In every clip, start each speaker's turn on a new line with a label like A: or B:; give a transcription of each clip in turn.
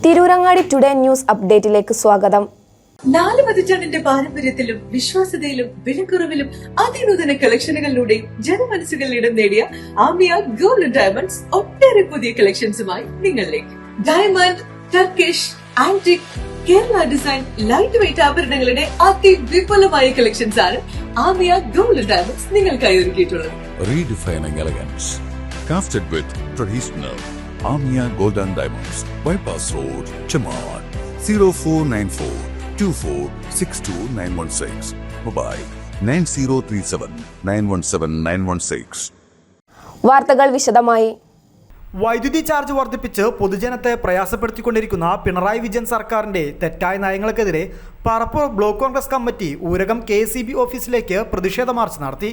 A: Tirurangadi today news അപ്ഡേറ്റിലേക്ക് സ്വാഗതം.
B: 4 പതിറ്റാണ്ടിന്റെ പാരമ്പര്യത്തിലും വിശ്വാസ്യതയിലും വിലക്കുറവിലും അതിനൂതന കളക്ഷനുകളിലൂടെയും ജനമനസ്സുകളിൽ ഇടം നേടിയ ആമിയ ഗോൾഡ് ഡയമണ്ട്സ് ഒട്ടേറെ പുതിയ കളക്ഷൻസുമായി നിങ്ങളിലേക്ക്. Diamond, Turkish, antique, Kerala design, light weight ആഭരണങ്ങളുടെ അതിവിപുലമായ കളക്ഷൻസ് ആണ് ആമിയ ഗോൾഡ് ഡയമണ്ട്സ് നിങ്ങൾക്കായി ഒരുക്കിയിട്ടുള്ളത്.
C: Redefining elegance, crafted with traditional Amia Gold and Diamonds, Bypass Road, Chaman, 0494 2462 916, mobile 9037 917 916.
A: വാർത്തകൾ വിശദമായി.
D: വൈദ്യുതി ചാർജ് വർദ്ധിപ്പിച്ച് പൊതുജനത്തെ പ്രയാസപ്പെടുത്തിക്കൊണ്ടിരിക്കുന്ന പിണറായി വിജയൻ സർക്കാരിന്റെ തെറ്റായ നയങ്ങൾക്കെതിരെ Parappur block Congress committee Oorakam KCB ഓഫീസിലേക്ക് പ്രതിഷേധ മാർച്ച് നടത്തി.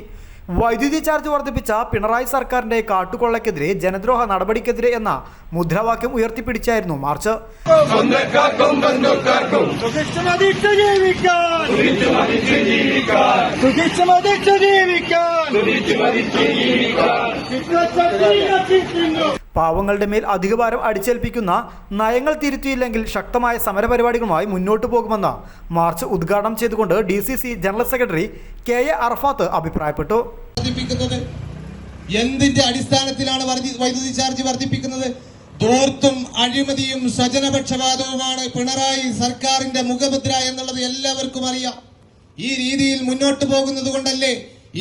D: വൈദ്യുതി ചാർജ് വർദ്ധിപ്പിച്ച പിണറായി സർക്കാരിന്റെ കാട്ടുകൊള്ളയ്ക്കെതിരെ ജനദ്രോഹ നടപടിക്കെതിരെ എന്ന മുദ്രാവാക്യം ഉയർത്തിപ്പിടിച്ചായിരുന്നു മാർച്ച്. പാവങ്ങളുടെ മേൽ അധികഭാരം അടിച്ചേൽപ്പിക്കുന്ന നയങ്ങൾ തിരുത്തിയില്ലെങ്കിൽ ശക്തമായ സമരപരിപാടികളുമായി മുന്നോട്ടു പോകുമെന്ന് മാർച്ച് ഉദ്ഘാടനം ചെയ്തുകൊണ്ട് DCC ജനറൽ സെക്രട്ടറി KA അറഫാത്ത് അഭിപ്രായപ്പെട്ടു.
E: എന്തിന്റെ അടിസ്ഥാനത്തിലാണ് വൈദ്യുതി ചാർജ് വർദ്ധിപ്പിക്കുന്നത്? ധൂർത്തും അഴിമതിയും സ്വജനപക്ഷപാതവുമാണ് പിണറായി സർക്കാരിന്റെ മുഖമുദ്ര എന്നുള്ളത് എല്ലാവർക്കും അറിയാം. ഈ രീതിയിൽ മുന്നോട്ട് പോകുന്നത് കൊണ്ടല്ലേ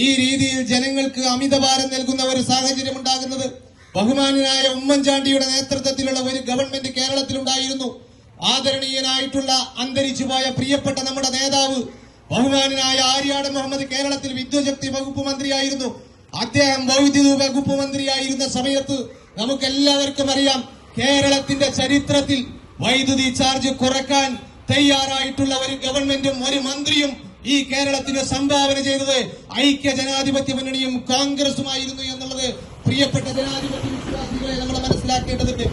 E: ഈ രീതിയിൽ ജനങ്ങൾക്ക് അമിതഭാരം നൽകുന്ന ഒരു സാഹചര്യം ഉണ്ടാകുന്നത്? ബഹുമാനായ ഉമ്മൻചാണ്ടിയുടെ നേതൃത്വത്തിലുള്ള ഒരു ഗവൺമെന്റ് കേരളത്തിലുണ്ടായിരുന്നു. ആദരണീയനായിട്ടുള്ള അന്തരിച്ചുപോയ പ്രിയപ്പെട്ട നമ്മുടെ നേതാവ് ബഹുമാനായ ആര്യാടൻ മുഹമ്മദ് കേരളത്തിൽ വിദ്യുച്ഛക്തി വകുപ്പ് മന്ത്രിയായിരുന്നു. അദ്ദേഹം വൈദ്യുതി വകുപ്പ് മന്ത്രിയായിരുന്ന സമയത്ത് നമുക്ക് എല്ലാവർക്കും അറിയാം, കേരളത്തിന്റെ ചരിത്രത്തിൽ വൈദ്യുതി ചാർജ് കുറക്കാൻ തയ്യാറായിട്ടുള്ള ഒരു ഗവൺമെന്റും ഒരു മന്ത്രിയും ഈ കേരളത്തിന് സംഭാവന ചെയ്തത് ഐക്യ ജനാധിപത്യ മുന്നണിയും കോൺഗ്രസുമായിരുന്നു എന്നുള്ളത് പ്രിയപ്പെട്ട ജനാധിപത്യ വിശ്വാസികളെ നമ്മൾ മനസ്സിലാക്കേണ്ടതുണ്ട്.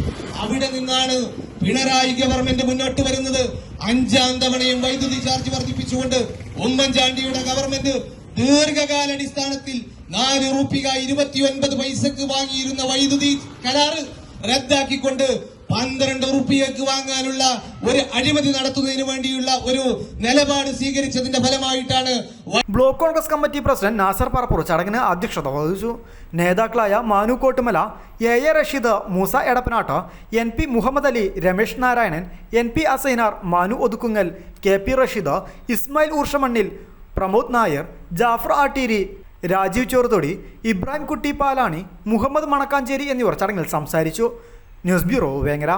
E: അവിടെ നിന്നാണ് പിണറായി ഗവൺമെന്റ് മുന്നോട്ട് വരുന്നത്. 5ാം തവണയും വൈദ്യുതി ചാർജ് വർദ്ധിപ്പിച്ചുകൊണ്ട് ഉമ്മൻചാണ്ടിയുടെ ഗവൺമെന്റ് ദീർഘകാലാടിസ്ഥാനത്തിൽ 4 രൂപ 29 പൈസക്ക് വാങ്ങിയിരുന്ന വൈദ്യുതി കരാറ് റദ്ദാക്കിക്കൊണ്ട് 12 രൂപയ്ക്ക് വാങ്ങാനുള്ള ഒരു അഴിമതി നടത്തുന്നതിന് വേണ്ടിയുള്ള ഒരു നിലപാട് സ്വീകരിച്ചതിന്റെ ഫലമായിട്ടാണ്.
D: Block Congress committee president Nasar Parappur ചടങ്ങിന് അധ്യക്ഷത വഹിച്ചു. നേതാക്കളായ Manu Kottumala, AA Rasheed, Musa Edappanatt, NP Muhammad Ali, Ramesh Narayanan, NP Asainar, Manu Othukkungal, KP Rasheed, Ismail ഊർഷമണ്ണിൽ, Pramod Nair, Jafar Atteeri, Rajeev ചോർതൊടി, Ibrahim Kutty Palani, Muhammad മണക്കാഞ്ചേരി എന്നിവർ ചടങ്ങിൽ സംസാരിച്ചു. News bureau Vengara.